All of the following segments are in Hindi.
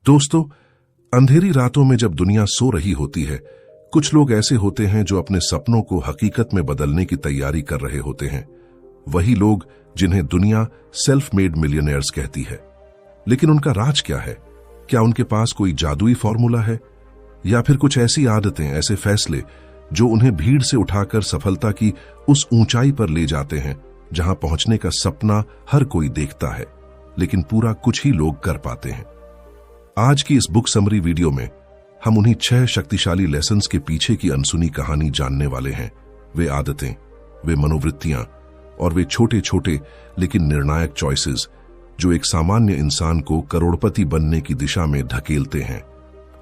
दोस्तों, अंधेरी रातों में जब दुनिया सो रही होती है, कुछ लोग ऐसे होते हैं जो अपने सपनों को हकीकत में बदलने की तैयारी कर रहे होते हैं। वही लोग जिन्हें दुनिया सेल्फ मेड मिलियनेयर्स कहती है। लेकिन उनका राज क्या है? क्या उनके पास कोई जादुई फॉर्मूला है, या फिर कुछ ऐसी आदतें, ऐसे फैसले जो उन्हें भीड़ से उठाकर सफलता की उस ऊंचाई पर ले जाते हैं जहां पहुंचने का सपना हर कोई देखता है, लेकिन पूरा कुछ ही लोग कर पाते हैं। आज की इस बुक समरी वीडियो में हम उन्हीं 6 शक्तिशाली लेसन्स के पीछे की अनसुनी कहानी जानने वाले हैं। वे आदतें, वे मनोवृत्तियां और वे छोटे छोटे लेकिन निर्णायक चॉइसेस जो एक सामान्य इंसान को करोड़पति बनने की दिशा में धकेलते हैं।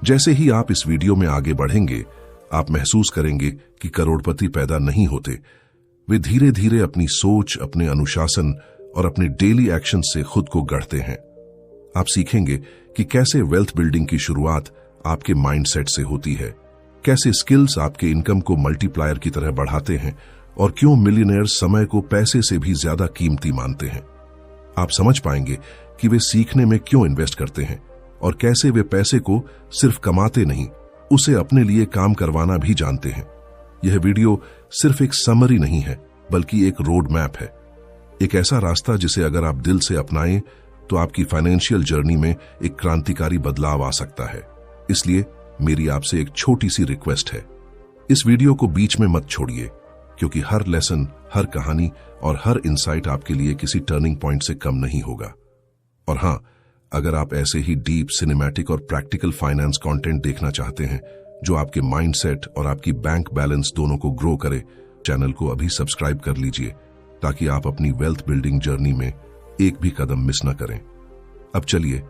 जैसे ही आप इस वीडियो में आगे बढ़ेंगे, आप महसूस करेंगे कि करोड़पति पैदा नहीं होते, वे धीरे धीरे अपनी सोच, अपने अनुशासन और अपने डेली एक्शन से खुद को गढ़ते हैं। आप सीखेंगे कि कैसे वेल्थ बिल्डिंग की शुरुआत आपके माइंडसेट से होती है, कैसे स्किल्स आपके इनकम को मल्टीप्लायर की तरह बढ़ाते हैं और क्यों मिलियनेयर्स समय को पैसे से भी ज्यादा कीमती मानते हैं। आप समझ पाएंगे कि वे सीखने में क्यों इन्वेस्ट करते हैं और कैसे वे पैसे को सिर्फ कमाते नहीं, उसे अपने लिए काम करवाना भी जानते हैं। यह वीडियो सिर्फ एक समरी नहीं है, बल्कि एक रोड मैप है, एक ऐसा रास्ता जिसे अगर आप दिल से अपनाएं तो आपकी फाइनेंशियल जर्नी में एक क्रांतिकारी बदलाव आ सकता है। इसलिए मेरी आपसे एक छोटी सी रिक्वेस्ट है, इस वीडियो को बीच में मत छोड़िए, क्योंकि हर लेसन, हर कहानी और हर इंसाइट आपके लिए किसी टर्निंग पॉइंट से कम नहीं होगा। और हां, अगर आप ऐसे ही डीप, सिनेमैटिक और प्रैक्टिकल फाइनेंस कंटेंट देखना चाहते हैं जो आपके माइंडसेट और आपकी बैंक बैलेंस दोनों को ग्रो करे, चैनल को अभी सब्सक्राइब कर लीजिए ताकि आप अपनी वेल्थ बिल्डिंग जर्नी में एक भी कदम मिस न करें। अब चलिए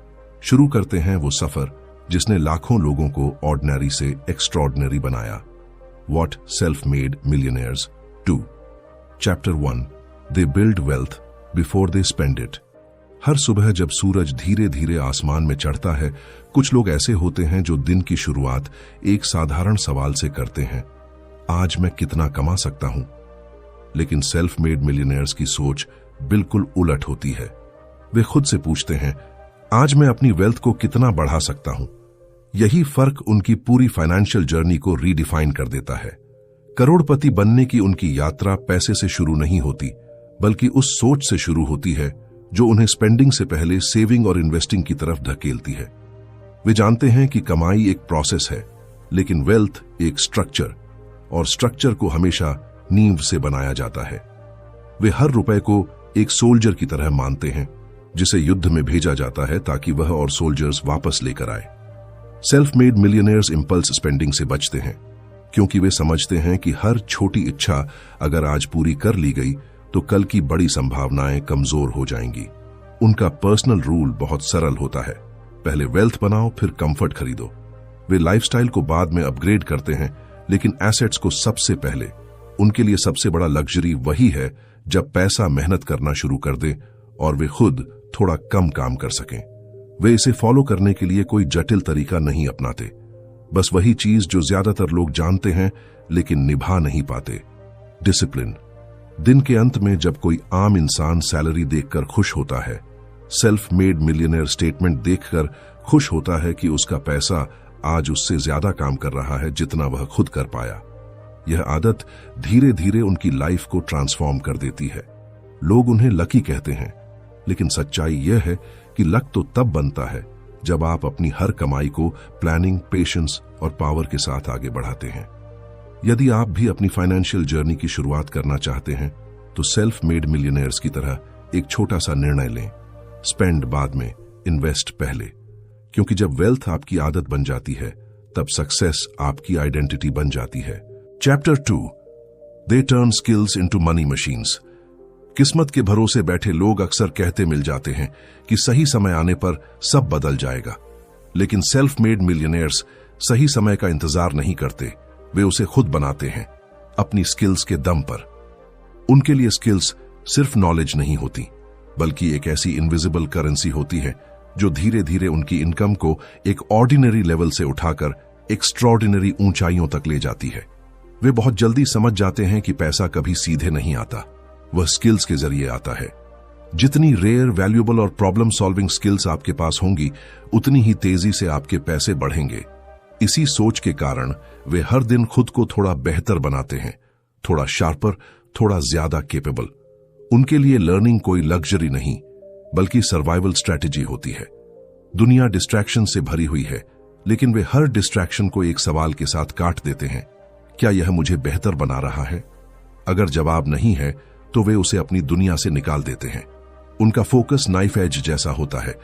शुरू करते हैं वो सफर जिसने लाखों लोगों को ऑर्डिनरी से एक्स्ट्रॉर्डिनरी बनाया। What self made millionaires do. Chapter 1, they build wealth before they spend it. हर सुबह जब सूरज धीरे धीरे आसमान में चढ़ता है, कुछ लोग ऐसे होते हैं जो दिन की शुरुआत एक साधारण सवाल से करते हैं, आज मैं कितना कमा सकता हूं? लेकिन सेल्फ मेड मिलियनेयर्स की सोच बिल्कुल उलट होती है। वे खुद से पूछते हैं, आज मैं अपनी वेल्थ को कितना बढ़ा सकता हूं? यही फर्क उनकी पूरी फाइनेंशियल जर्नी को रीडिफाइन कर देता है। करोड़पति बनने की उनकी यात्रा पैसे से शुरू नहीं होती, बल्कि उस सोच से शुरू होती है जो उन्हें स्पेंडिंग से पहले सेविंग और इन्वेस्टिंग की तरफ धकेलती है। वे जानते हैं कि कमाई एक प्रोसेस है, लेकिन वेल्थ एक स्ट्रक्चर, और स्ट्रक्चर को हमेशा नींव से बनाया जाता है। वे हर रुपए को एक सोल्जर की तरह मानते हैं जिसे युद्ध में भेजा जाता है ताकि वह और सोल्जर्स वापस लेकर आए। Self made millionaires impulse spending से बचते हैं, क्योंकि वे समझते हैं कि हर छोटी इच्छा अगर आज पूरी कर ली गई तो कल की बड़ी संभावनाएं कमजोर हो जाएंगी। उनका पर्सनल रूल बहुत सरल होता है, पहले वेल्थ बनाओ, फिर कंफर्ट खरीदो। वे लाइफस्टाइल को बाद में अपग्रेड करते हैं, लेकिन एसेट्स को सबसे पहले। उनके लिए सबसे बड़ा लग्जरी वही है जब पैसा मेहनत करना शुरू कर दे और वे खुद थोड़ा कम काम कर सकें। वे इसे फॉलो करने के लिए कोई जटिल तरीका नहीं अपनाते, बस वही चीज जो ज्यादातर लोग जानते हैं लेकिन निभा नहीं पाते, डिसिप्लिन। दिन के अंत में जब कोई आम इंसान सैलरी देखकर खुश होता है, सेल्फ मेड मिलियनेयर स्टेटमेंट देखकर खुश होता है कि उसका पैसा आज उससे ज्यादा काम कर रहा है जितना वह खुद कर पाया। यह आदत धीरे धीरे उनकी लाइफ को ट्रांसफॉर्म कर देती है। लोग उन्हें लकी कहते हैं, लेकिन सच्चाई यह है कि लक तो तब बनता है जब आप अपनी हर कमाई को प्लानिंग, पेशेंस और पावर के साथ आगे बढ़ाते हैं। यदि आप भी अपनी फाइनेंशियल जर्नी की शुरुआत करना चाहते हैं तो सेल्फ मेड मिलियनेयर्स की तरह एक छोटा सा निर्णय लें, स्पेंड बाद में, इन्वेस्ट पहले। क्योंकि जब वेल्थ आपकी आदत बन जाती है, तब सक्सेस आपकी आइडेंटिटी बन जाती है। Chapter 2, they turn skills into money machines. किस्मत के भरोसे बैठे लोग अक्सर कहते मिल जाते हैं कि सही समय आने पर सब बदल जाएगा, लेकिन सेल्फ मेड मिलियनेयर्स सही समय का इंतजार नहीं करते, वे उसे खुद बनाते हैं अपनी स्किल्स के दम पर। उनके लिए स्किल्स सिर्फ नॉलेज नहीं होती, बल्कि एक ऐसी इनविजिबल करेंसी होती है जो धीरे धीरे उनकी इनकम को एक ऑर्डिनरी लेवल से उठाकर एक्स्ट्रॉर्डिनरी ऊंचाइयों तक ले जाती है। वे बहुत जल्दी समझ जाते हैं कि पैसा कभी सीधे नहीं आता, वह स्किल्स के जरिए आता है। जितनी रेयर, वैल्यूएबल और प्रॉब्लम सॉल्विंग स्किल्स आपके पास होंगी, उतनी ही तेजी से आपके पैसे बढ़ेंगे। इसी सोच के कारण वे हर दिन खुद को थोड़ा बेहतर बनाते हैं, थोड़ा शार्पर, थोड़ा ज्यादा केपेबल। उनके लिए लर्निंग कोई लग्जरी नहीं, बल्कि सर्वाइवल स्ट्रैटेजी होती है। दुनिया डिस्ट्रैक्शन से भरी हुई है, लेकिन वे हर डिस्ट्रैक्शन को एक सवाल के साथ काट देते हैं, क्या यह मुझे बेहतर बना रहा है? अगर जवाब नहीं है तो वे उसे अपनी दुनिया से निकाल देते हैं। उनका फोकस नाइफ एज जैसा होता है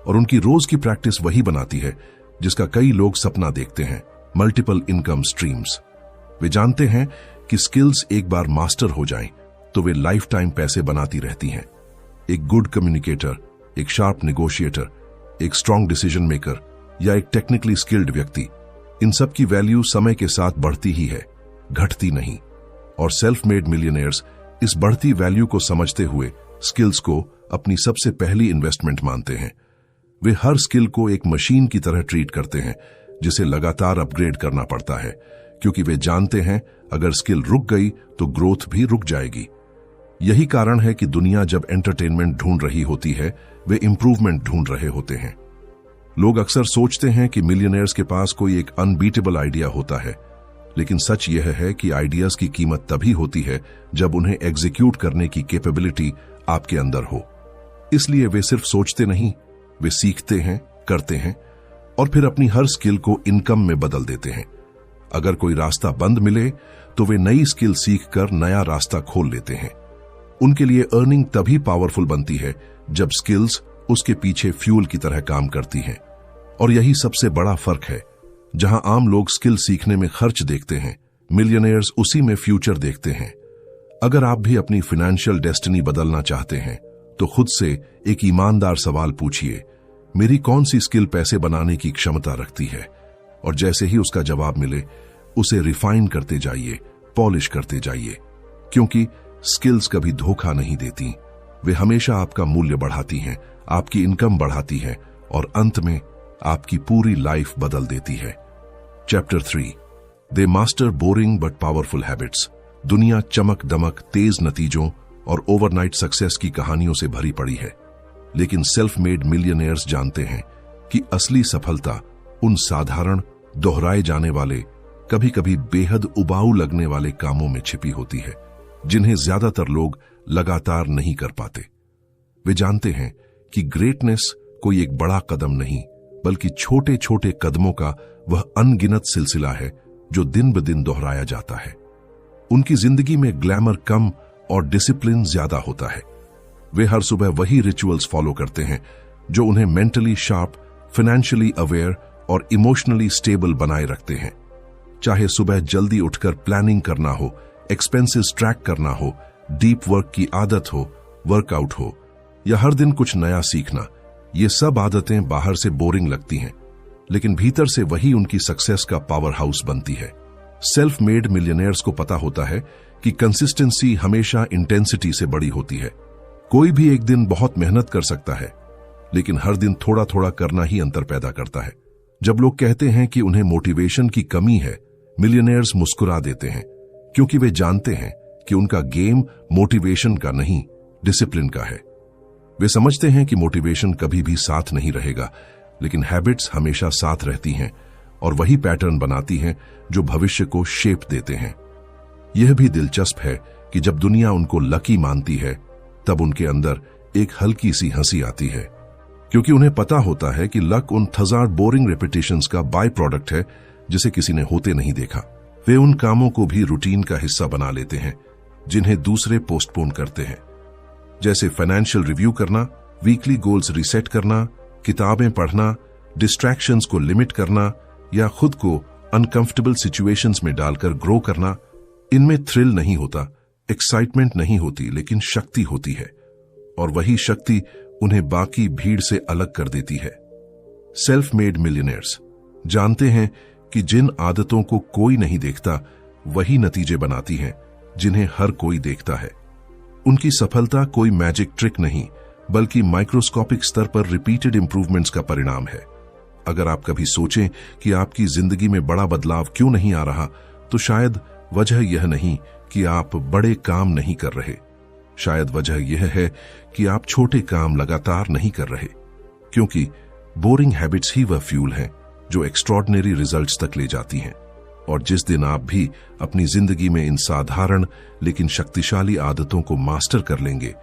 और उनकी रोज की प्रैक्टिस वही बनाती है जिसका कई लोग सपना देखते हैं, मल्टीपल इनकम स्ट्रीम्स। वे जानते हैं कि स्किल्स एक बार मास्टर हो जाएं तो वे लाइफ टाइम पैसे बनाती रहती हैं। एक गुड कम्युनिकेटर, एक शार्प नेगोशिएटर, एक स्ट्रांग डिसीजन मेकर या एक टेक्निकली स्किल्ड व्यक्ति, इन सब की वैल्यू समय के साथ बढ़ती ही है, घटती नहीं। और सेल्फ मेड मिलियनेयर्स इस बढ़ती वैल्यू को समझते हुए स्किल्स को अपनी सबसे पहली इन्वेस्टमेंट मानते हैं। वे हर स्किल को एक मशीन की तरह ट्रीट करते हैं जिसे लगातार अपग्रेड करना पड़ता है, क्योंकि वे जानते हैं अगर स्किल रुक गई तो ग्रोथ भी रुक जाएगी। यही कारण है कि दुनिया जब एंटरटेनमेंट ढूंढ रही होती है, वे इंप्रूवमेंट ढूंढ रहे होते हैं। लोग अक्सर सोचते हैं कि मिलियनेयर्स के पास कोई एक अनबीटेबल आइडिया होता है, लेकिन सच यह है कि आइडियाज की कीमत तभी होती है जब उन्हें एग्जीक्यूट करने की कैपेबिलिटी आपके अंदर हो। इसलिए वे सिर्फ सोचते नहीं, वे सीखते हैं, करते हैं और फिर अपनी हर स्किल को इनकम में बदल देते हैं। अगर कोई रास्ता बंद मिले तो वे नई स्किल सीखकर नया रास्ता खोल लेते हैं। उनके लिए अर्निंग तभी पावरफुल बनती है जब स्किल्स उसके पीछे फ्यूल की तरह काम करती हैं। और यही सबसे बड़ा फर्क है। जहां आम लोग स्किल सीखने में खर्च देखते हैं, मिलियनेयर्स उसी में फ्यूचर देखते हैं। अगर आप भी अपनी फाइनेंशियल डेस्टिनी बदलना चाहते हैं तो खुद से एक ईमानदार सवाल पूछिए, मेरी कौन सी स्किल पैसे बनाने की क्षमता रखती है? और जैसे ही उसका जवाब मिले, उसे रिफाइन करते जाइए, पॉलिश करते जाइए, क्योंकि स्किल्स कभी धोखा नहीं देती। वे हमेशा आपका मूल्य बढ़ाती हैं, आपकी इनकम बढ़ाती हैं और अंत में आपकी पूरी लाइफ बदल देती है। Chapter 3, they master boring but powerful habits. दुनिया चमक दमक, तेज नतीजों और ओवरनाइट सक्सेस की कहानियों से भरी पड़ी है, लेकिन सेल्फ मेड मिलियनेयर्स जानते हैं कि असली सफलता उन साधारण, दोहराए जाने वाले, कभी कभी बेहद उबाऊ लगने वाले कामों में छिपी होती है, जिन्हें ज्यादातर लोग लगातार नहीं कर पाते। वे जानते हैं कि ग्रेटनेस कोई एक बड़ा कदम नहीं, बल्कि छोटे छोटे कदमों का वह अनगिनत सिलसिला है जो दिन ब दिन दोहराया जाता है। उनकी जिंदगी में ग्लैमर कम और डिसिप्लिन ज्यादा होता है। वे हर सुबह वही रिचुअल्स फॉलो करते हैं जो उन्हें मेंटली शार्प, फाइनेंशियली अवेयर और इमोशनली स्टेबल बनाए रखते हैं। चाहे सुबह जल्दी उठकर प्लानिंग करना हो, एक्सपेंसेस ट्रैक करना हो, डीप वर्क की आदत हो, वर्कआउट हो या हर दिन कुछ नया सीखना, ये सब आदतें बाहर से बोरिंग लगती हैं, लेकिन भीतर से वही उनकी सक्सेस का पावर हाउस बनती है। सेल्फ मेड मिलियनेयर्स को पता होता है कि कंसिस्टेंसी हमेशा इंटेंसिटी से बड़ी होती है। कोई भी एक दिन बहुत मेहनत कर सकता है, लेकिन हर दिन थोड़ा थोड़ा करना ही अंतर पैदा करता है। जब लोग कहते हैं कि उन्हें मोटिवेशन की कमी है, मिलियनेयर्स मुस्कुरा देते हैं, क्योंकि वे जानते हैं कि उनका गेम मोटिवेशन का नहीं, डिसिप्लिन का है। वे समझते हैं कि मोटिवेशन कभी भी साथ नहीं रहेगा, लेकिन हैबिट्स हमेशा साथ रहती हैं और वही पैटर्न बनाती हैं जो भविष्य को शेप देते हैं। यह भी दिलचस्प है कि जब दुनिया उनको लकी मानती है, तब उनके अंदर एक हल्की सी हंसी आती है, क्योंकि उन्हें पता होता है कि लक उन 1000 बोरिंग रेपिटेशंस का बाय प्रोडक्ट है जिसे किसी ने होते नहीं देखा। वे उन कामों को भी रूटीन का हिस्सा बना लेते हैं जिन्हें दूसरे पोस्टपोन करते हैं, जैसे फाइनेंशियल रिव्यू करना, वीकली गोल्स रीसेट करना, किताबें पढ़ना, डिस्ट्रैक्शंस को लिमिट करना या खुद को अनकंफर्टेबल सिचुएशंस में डालकर ग्रो करना। इनमें थ्रिल नहीं होता, एक्साइटमेंट नहीं होती, लेकिन शक्ति होती है, और वही शक्ति उन्हें बाकी भीड़ से अलग कर देती है। सेल्फ मेड मिलियनेयर्स जानते हैं कि जिन आदतों को कोई नहीं देखता, वही नतीजे बनाती हैं जिन्हें हर कोई देखता है। उनकी सफलता कोई मैजिक ट्रिक नहीं, बल्कि माइक्रोस्कोपिक स्तर पर रिपीटेड इंप्रूवमेंट्स का परिणाम है। अगर आप कभी सोचें कि आपकी जिंदगी में बड़ा बदलाव क्यों नहीं आ रहा, तो शायद वजह यह नहीं कि आप बड़े काम नहीं कर रहे, शायद वजह यह है कि आप छोटे काम लगातार नहीं कर रहे, क्योंकि बोरिंग हैबिट्स ही वह फ्यूल हैं जो एक्स्ट्रॉर्डिनरी रिजल्ट्स तक ले जाती हैं। और जिस दिन आप भी अपनी जिंदगी में इन साधारण लेकिन शक्तिशाली आदतों को मास्टर कर लेंगे,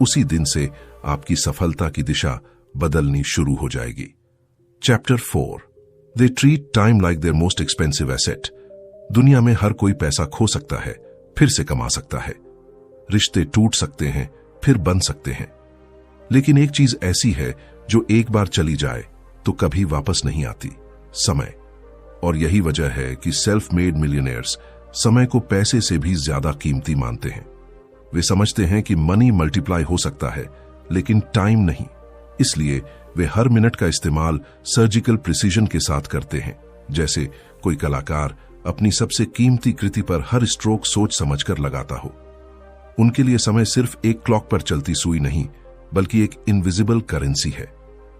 उसी दिन से आपकी सफलता की दिशा बदलनी शुरू हो जाएगी। Chapter 4, they treat time like their most expensive asset. दुनिया में हर कोई पैसा खो सकता है, फिर से कमा सकता है। रिश्ते टूट सकते हैं, फिर बन सकते हैं, लेकिन एक चीज ऐसी है जो एक बार चली जाए तो कभी वापस नहीं आती, समय। और यही वजह है कि सेल्फ मेड मिलियनेयर्स समय को पैसे से भी ज्यादा कीमती मानते हैं। वे समझते हैं कि मनी मल्टीप्लाई हो सकता है, लेकिन टाइम नहीं। इसलिए वे हर मिनट का इस्तेमाल सर्जिकल प्रिसीजन के साथ करते हैं, जैसे कोई कलाकार अपनी सबसे कीमती कृति पर हर स्ट्रोक सोच समझकर लगाता हो। उनके लिए समय सिर्फ एक क्लॉक पर चलती सुई नहीं, बल्कि एक इनविजिबल करेंसी है,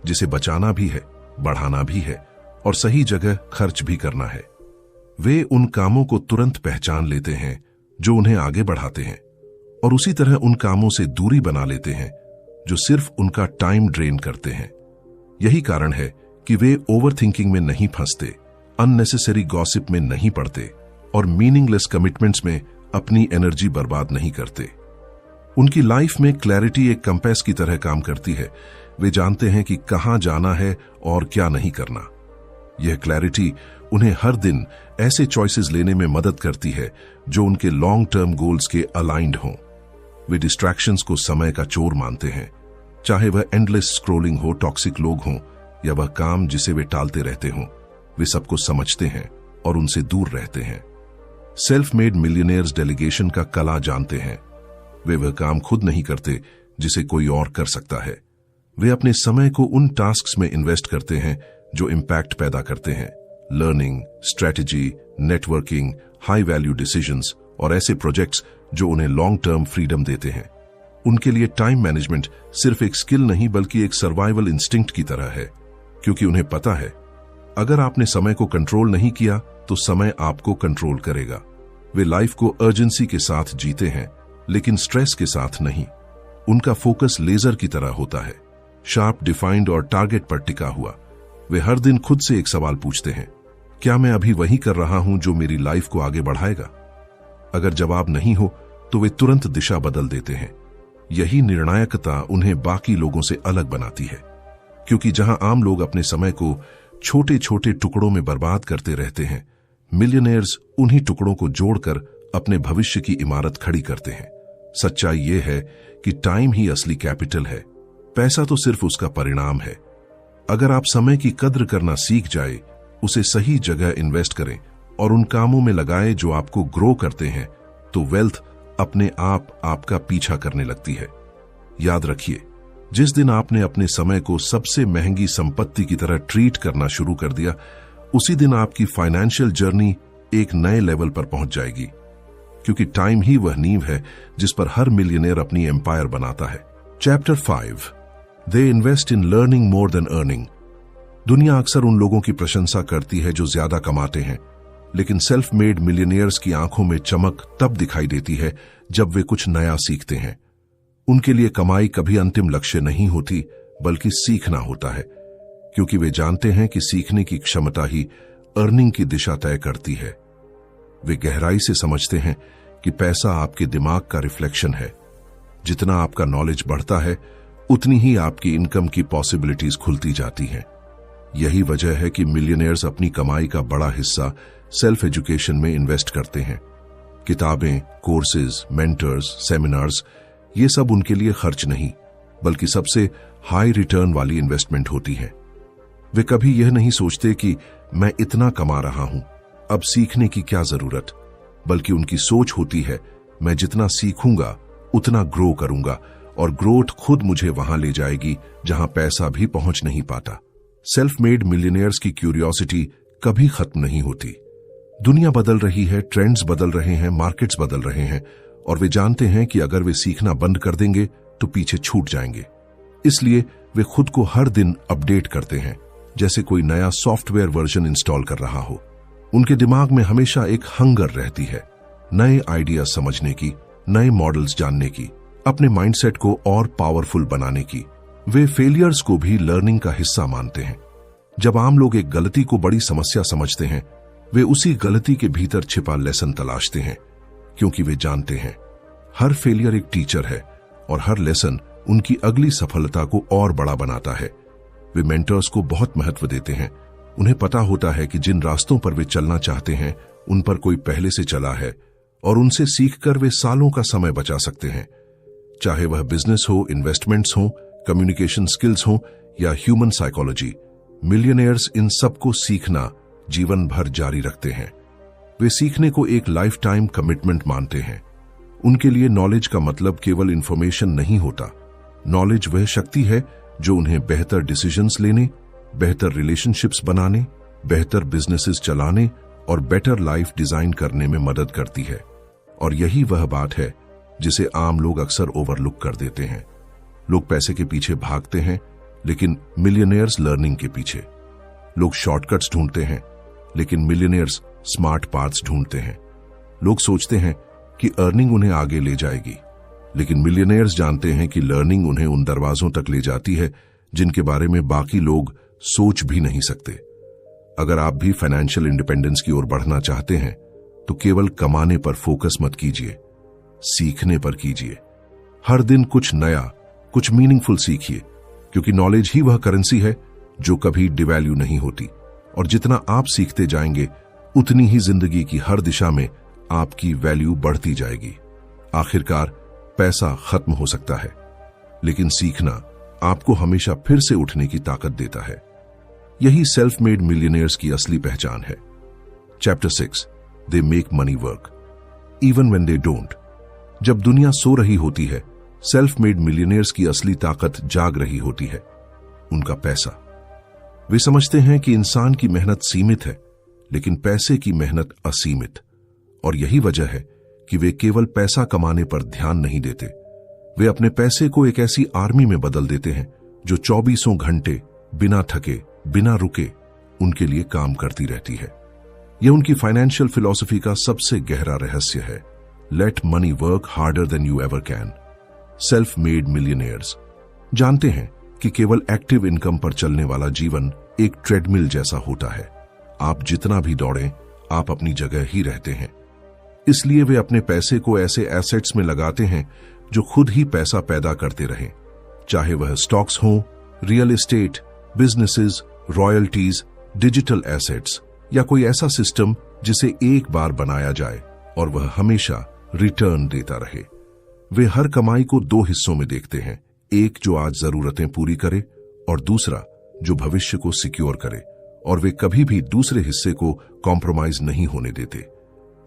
जिसे बचाना भी है, बढ़ाना भी है और सही जगह खर्च भी करना है। वे उन कामों को तुरंत पहचान लेते हैं जो उन्हें आगे बढ़ाते हैं, और उसी तरह उन कामों से दूरी बना लेते हैं जो सिर्फ उनका टाइम ड्रेन करते हैं। यही कारण है कि वे ओवरथिंकिंग में नहीं फंसते, अननेसेसरी गॉसिप में नहीं पड़ते और मीनिंगलेस कमिटमेंट्स में अपनी एनर्जी बर्बाद नहीं करते। उनकी लाइफ में क्लैरिटी एक कंपास की तरह काम करती है। वे जानते हैं कि कहां जाना है और क्या नहीं करना। यह क्लैरिटी उन्हें हर दिन ऐसे चॉइसेस लेने में मदद करती है जो उनके लॉन्ग टर्म गोल्स के अलाइंड हों। वे डिस्ट्रैक्शंस को समय का चोर मानते हैं, चाहे वह एंडलेस स्क्रोलिंग हो, टॉक्सिक लोग हों या वह काम जिसे वे टालते रहते हों। वे सबको समझते हैं और उनसे दूर रहते हैं। सेल्फ मेड मिलियनेयर्स डेलीगेशन का कला जानते हैं। वे वह काम खुद नहीं करते जिसे कोई और कर सकता है। वे अपने समय को उन टास्क्स में इन्वेस्ट करते हैं जो इम्पैक्ट पैदा करते हैं। Learning, strategy, networking, high value decisions और ऐसे प्रोजेक्ट्स जो उन्हें लॉन्ग टर्म फ्रीडम देते हैं। उनके लिए टाइम मैनेजमेंट सिर्फ एक स्किल नहीं बल्कि एक सर्वाइवल इंस्टिंक्ट की तरह है, क्योंकि उन्हें पता है अगर आपने समय को कंट्रोल नहीं किया तो समय आपको कंट्रोल करेगा। वे लाइफ को अर्जेंसी के साथ जीते हैं, लेकिन स्ट्रेस के साथ नहीं। उनका फोकस लेजर की तरह होता है, शार्प, डिफाइंड और टारगेट पर टिका हुआ। वे हर दिन खुद से एक सवाल पूछते हैं, क्या मैं अभी वही कर रहा हूं जो मेरी लाइफ को आगे बढ़ाएगा? अगर जवाब नहीं हो तो वे तुरंत दिशा बदल देते हैं। यही निर्णायकता उन्हें बाकी लोगों से अलग बनाती है, क्योंकि जहां आम लोग अपने समय को छोटे छोटे टुकड़ों में बर्बाद करते रहते हैं, मिलियनेयर्स उन्हीं टुकड़ों को जोड़कर अपने भविष्य की इमारत खड़ी करते हैं। सच्चाई यह है कि टाइम ही असली कैपिटल है, पैसा तो सिर्फ उसका परिणाम है। अगर आप समय की कद्र करना सीख जाए, उसे सही जगह इन्वेस्ट करें और उन कामों में लगाएं जो आपको ग्रो करते हैं, तो वेल्थ अपने आप आपका पीछा करने लगती है। याद रखिए, जिस दिन आपने अपने समय को सबसे महंगी संपत्ति की तरह ट्रीट करना शुरू कर दिया, उसी दिन आपकी फाइनेंशियल जर्नी एक नए लेवल पर पहुंच जाएगी, क्योंकि टाइम ही वह नींव है जिस पर हर मिलियनेयर अपनी एम्पायर बनाता है। Chapter 5, they invest in learning more than earning. दुनिया अक्सर उन लोगों की प्रशंसा करती है जो ज्यादा कमाते हैं, लेकिन सेल्फ मेड मिलियनियर्स की आंखों में चमक तब दिखाई देती है जब वे कुछ नया सीखते हैं। उनके लिए कमाई कभी अंतिम लक्ष्य नहीं होती, बल्कि सीखना होता है, क्योंकि वे जानते हैं कि सीखने की क्षमता ही अर्निंग की दिशा तय करती है। वे गहराई से समझते हैं कि पैसा आपके दिमाग का रिफ्लेक्शन है। जितना आपका नॉलेज बढ़ता है, उतनी ही आपकी इनकम की पॉसिबिलिटीज खुलती जाती हैं। यही वजह है कि मिलियनेयर्स अपनी कमाई का बड़ा हिस्सा सेल्फ एजुकेशन में इन्वेस्ट करते हैं। किताबें, कोर्सेज, मेंटर्स, सेमिनार्स, ये सब उनके लिए खर्च नहीं, बल्कि सबसे हाई रिटर्न वाली इन्वेस्टमेंट होती है। वे कभी यह नहीं सोचते कि मैं इतना कमा रहा हूं, अब सीखने की क्या जरूरत, बल्कि उनकी सोच होती है, मैं जितना सीखूंगा उतना ग्रो करूंगा, और ग्रोथ खुद मुझे वहां ले जाएगी जहां पैसा भी पहुंच नहीं पाता। सेल्फ मेड मिलियनियर्स की क्यूरियोसिटी कभी खत्म नहीं होती। दुनिया बदल रही है, ट्रेंड्स बदल रहे हैं, मार्केट्स बदल रहे हैं, और वे जानते हैं कि अगर वे सीखना बंद कर देंगे तो पीछे छूट जाएंगे। इसलिए वे खुद को हर दिन अपडेट करते हैं, जैसे कोई नया सॉफ्टवेयर वर्जन इंस्टॉल कर रहा हो। उनके दिमाग में हमेशा एक हंगर रहती है, नए आइडिया समझने की, नए मॉडल्स जानने की, अपने माइंडसेट को और पावरफुल बनाने की। वे फेलियर्स को भी लर्निंग का हिस्सा मानते हैं। जब आम लोग एक गलती को बड़ी समस्या समझते हैं, वे उसी गलती के भीतर छिपा लेसन तलाशते हैं, क्योंकि वे जानते हैं हर फेलियर एक टीचर है और हर लेसन उनकी अगली सफलता को और बड़ा बनाता है। वे मेंटर्स को बहुत महत्व देते हैं। उन्हें पता होता है कि जिन रास्तों पर वे चलना चाहते हैं उन पर कोई पहले से चला है और उनसे सीखकर वे सालों का समय बचा सकते हैं। चाहे वह बिजनेस हो, इन्वेस्टमेंट्स हो, कम्युनिकेशन स्किल्स हो या ह्यूमन साइकोलॉजी, मिलियनेयर्स इन सबको सीखना जीवन भर जारी रखते हैं। वे सीखने को एक लाइफ टाइम कमिटमेंट मानते हैं। उनके लिए नॉलेज का मतलब केवल इंफॉर्मेशन नहीं होता। नॉलेज वह शक्ति है जो उन्हें बेहतर डिसीजंस लेने, बेहतर रिलेशनशिप्स बनाने, बेहतर बिजनेसेस चलाने और बेटर लाइफ डिजाइन करने में मदद करती है। और यही वह बात है जिसे आम लोग अक्सर ओवरलुक कर देते हैं। लोग पैसे के पीछे भागते हैं, लेकिन मिलियनेयर्स लर्निंग के पीछे। लोग शॉर्टकट्स ढूंढते हैं, लेकिन मिलियनेयर्स स्मार्ट पाथ्स ढूंढते हैं। लोग सोचते हैं कि अर्निंग उन्हें आगे ले जाएगी, लेकिन मिलियनेयर्स जानते हैं कि लर्निंग उन्हें उन दरवाजों तक ले जाती है जिनके बारे में बाकी लोग सोच भी नहीं सकते। अगर आप भी फाइनेंशियल इंडिपेंडेंस की ओर बढ़ना चाहते हैं तो केवल कमाने पर फोकस मत कीजिए, सीखने पर कीजिए। हर दिन कुछ नया, कुछ मीनिंगफुल सीखिए, क्योंकि नॉलेज ही वह करेंसी है जो कभी डिवैल्यू नहीं होती। और जितना आप सीखते जाएंगे उतनी ही जिंदगी की हर दिशा में आपकी वैल्यू बढ़ती जाएगी। आखिरकार पैसा खत्म हो सकता है, लेकिन सीखना आपको हमेशा फिर से उठने की ताकत देता है। यही सेल्फ मेड मिलियनेयर्स की असली पहचान है। Chapter 6, they make money work even when they don't. जब दुनिया सो रही होती है, सेल्फ मेड मिलियनेयर्स की असली ताकत जाग रही होती है, उनका पैसा। वे समझते हैं कि इंसान की मेहनत सीमित है, लेकिन पैसे की मेहनत असीमित। और यही वजह है कि वे केवल पैसा कमाने पर ध्यान नहीं देते। वे अपने पैसे को एक ऐसी आर्मी में बदल देते हैं जो 24 घंटे बिना थके, बिना रुके उनके लिए काम करती रहती है। यह उनकी फाइनेंशियल फिलॉसफी का सबसे गहरा रहस्य है। Late money work harder than you ever can. Self made millionaires जानते हैं कि केवल एक्टिव इनकम पर चलने वाला जीवन एक ट्रेडमिल जैसा होता है। आप जितना भी दौड़ें, आप अपनी जगह ही रहते हैं। इसलिए वे अपने पैसे को ऐसे एसेट्स में लगाते हैं जो खुद ही पैसा पैदा करते रहें, चाहे वह स्टॉक्स हों, real estate, businesses, royalties, digital assets या कोई ऐसा सिस्टम जिसे एक बार बनाया जाए और वह हमेशा रिटर्न देता रहे। वे हर कमाई को 2 हिस्सों में देखते हैं, एक जो आज जरूरतें पूरी करे और दूसरा जो भविष्य को सिक्योर करे। और वे कभी भी दूसरे हिस्से को कॉम्प्रोमाइज नहीं होने देते।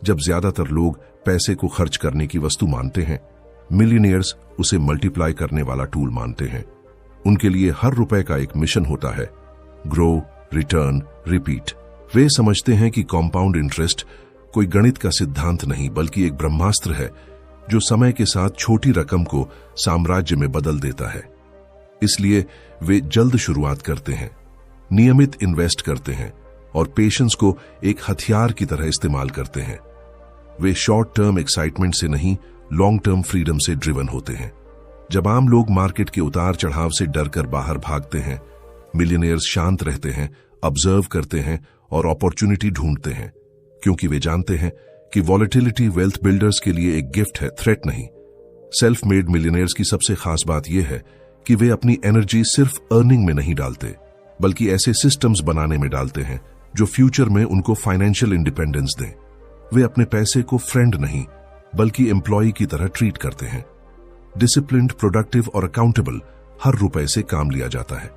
जब ज्यादातर लोग पैसे को खर्च करने की वस्तु मानते हैं, मिलियनेयर्स उसे मल्टीप्लाई करने वाला टूल मानते हैं। उनके लिए हर रुपए का एक मिशन होता है, ग्रो, रिटर्न, रिपीट। वे समझते हैं कि कॉम्पाउंड इंटरेस्ट कोई गणित का सिद्धांत नहीं, बल्कि एक ब्रह्मास्त्र है जो समय के साथ छोटी रकम को साम्राज्य में बदल देता है। इसलिए वे जल्द शुरुआत करते हैं, नियमित इन्वेस्ट करते हैं और पेशेंस को एक हथियार की तरह इस्तेमाल करते हैं। वे शॉर्ट टर्म एक्साइटमेंट से नहीं, लॉन्ग टर्म फ्रीडम से ड्रिवन होते हैं। जब आम लोग मार्केट के उतार चढ़ाव से डरकर बाहर भागते हैं, मिलियनेयर्स शांत रहते हैं, ऑब्जर्व करते हैं और अपॉर्चुनिटी ढूंढते हैं, क्योंकि वे जानते हैं कि वॉलेटिलिटी वेल्थ बिल्डर्स के लिए एक गिफ्ट है, थ्रेट नहीं। सेल्फ मेड मिलियनेयर्स की सबसे खास बात यह है कि वे अपनी एनर्जी सिर्फ अर्निंग में नहीं डालते, बल्कि ऐसे सिस्टम्स बनाने में डालते हैं जो फ्यूचर में उनको फाइनेंशियल इंडिपेंडेंस दें। वे अपने पैसे को फ्रेंड नहीं, बल्कि एम्प्लॉय की तरह ट्रीट करते हैं। डिसिप्लिन्ड, प्रोडक्टिव और अकाउंटेबल हर रुपए से काम लिया जाता है,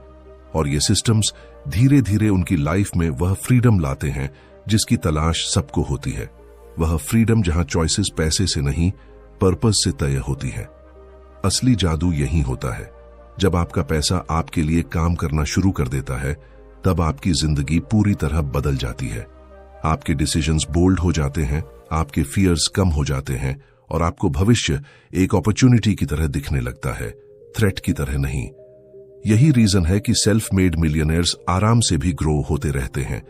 और ये सिस्टम्स धीरे धीरे उनकी लाइफ में वह फ्रीडम लाते हैं जिसकी तलाश सबको होती है। वह फ्रीडम जहां चॉइसेस पैसे से नहीं, पर्पस से तय होती है। असली जादू यही होता है। जब आपका पैसा आपके लिए काम करना शुरू कर देता है, तब आपकी जिंदगी पूरी तरह बदल जाती है। आपके डिसीजंस बोल्ड हो जाते हैं, आपके फियर्स कम हो जाते हैं और आपको भविष्य एक अपॉर्चुनिटी की तरह दिखने लगता है, थ्रेट की तरह नहीं। यही रीजन है कि सेल्फ मेड मिलियनेयर्स आराम से भी ग्रो होते रहते हैं,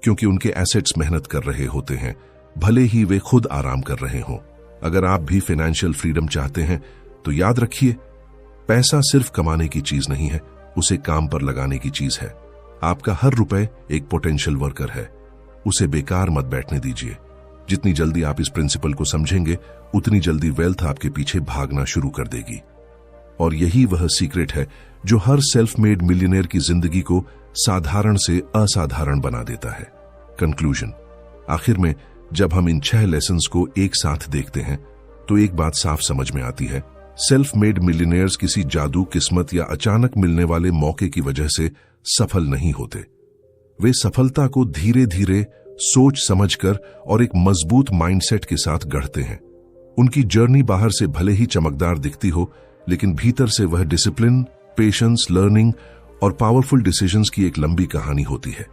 क्योंकि उनके एसेट्स मेहनत कर रहे होते हैं, भले ही वे खुद आराम कर रहे हों। अगर आप भी फाइनेंशियल फ्रीडम चाहते हैं तो याद रखिए, पैसा सिर्फ कमाने की चीज नहीं है, उसे काम पर लगाने की चीज है। आपका हर रुपए एक पोटेंशियल वर्कर है, उसे बेकार मत बैठने दीजिए। जितनी जल्दी आप इस प्रिंसिपल को समझेंगे, उतनी जल्दी वेल्थ आपके पीछे भागना शुरू कर देगी। और यही वह सीक्रेट है जो हर सेल्फ मेड मिलियनेयर की जिंदगी को साधारण से असाधारण बना देता है। कंक्लूजन, आखिर में जब हम इन 6 लेसन्स को एक साथ देखते हैं तो एक बात साफ समझ में आती है, सेल्फ मेड मिलियनेयर्स किसी जादू, किस्मत या अचानक मिलने वाले मौके की वजह से सफल नहीं होते। वे सफलता को धीरे धीरे, सोच समझकर और एक मजबूत माइंडसेट के साथ गढ़ते हैं। उनकी जर्नी बाहर से भले ही चमकदार दिखती हो, लेकिन भीतर से वह डिसिप्लिन, पेशेंस, लर्निंग और पावरफुल डिसीजंस की एक लंबी कहानी होती है।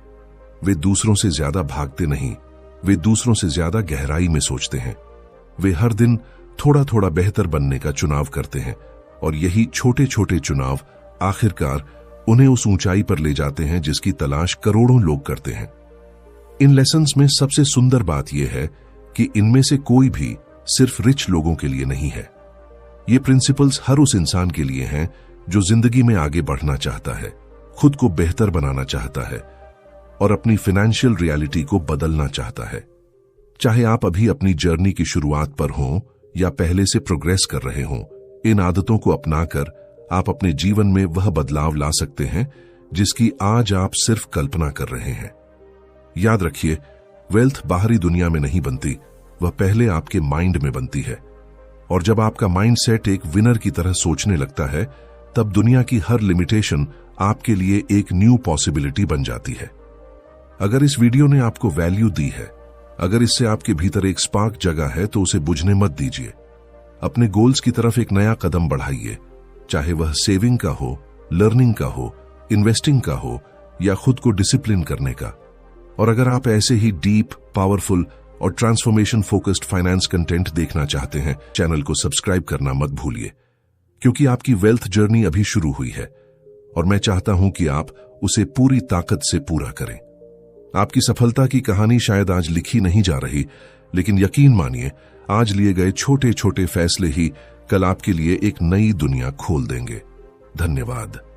वे दूसरों से ज्यादा भागते नहीं, वे दूसरों से ज्यादा गहराई में सोचते हैं। वे हर दिन थोड़ा थोड़ा बेहतर बनने का चुनाव करते हैं, और यही छोटे छोटे चुनाव आखिरकार उन्हें उस ऊंचाई पर ले जाते हैं जिसकी तलाश करोड़ों लोग करते हैं। इन लेसन्स में सबसे सुंदर बात यह है कि इनमें से कोई भी सिर्फ रिच लोगों के लिए नहीं है। ये प्रिंसिपल्स हर उस इंसान के लिए हैं जो जिंदगी में आगे बढ़ना चाहता है, खुद को बेहतर बनाना चाहता है और अपनी फाइनेंशियल रियलिटी को बदलना चाहता है। चाहे आप अभी अपनी जर्नी की शुरुआत पर हों या पहले से प्रोग्रेस कर रहे हों, इन आदतों को अपनाकर आप अपने जीवन में वह बदलाव ला सकते हैं जिसकी आज आप सिर्फ कल्पना कर रहे हैं। याद रखिए, वेल्थ बाहरी दुनिया में नहीं बनती, वह पहले आपके माइंड में बनती है। और जब आपका माइंडसेट एक विनर की तरह सोचने लगता है, तब दुनिया की हर लिमिटेशन आपके लिए एक न्यू पॉसिबिलिटी बन जाती है। अगर इस वीडियो ने आपको वैल्यू दी है, अगर इससे आपके भीतर एक स्पार्क जगा है, तो उसे बुझने मत दीजिए। अपने गोल्स की तरफ एक नया कदम बढ़ाइए, चाहे वह सेविंग का हो, लर्निंग का हो, इन्वेस्टिंग का हो या खुद को डिसिप्लिन करने का। और अगर आप ऐसे ही डीप, पावरफुल और ट्रांसफॉर्मेशन फोकस्ड फाइनेंस कंटेंट देखना चाहते हैं, चैनल को सब्सक्राइब करना मत भूलिए, क्योंकि आपकी वेल्थ जर्नी अभी शुरू हुई है और मैं चाहता हूं कि आप उसे पूरी ताकत से पूरा करें। आपकी सफलता की कहानी शायद आज लिखी नहीं जा रही, लेकिन यकीन मानिए, आज लिए गए छोटे छोटे फैसले ही कल आपके लिए एक नई दुनिया खोल देंगे। धन्यवाद।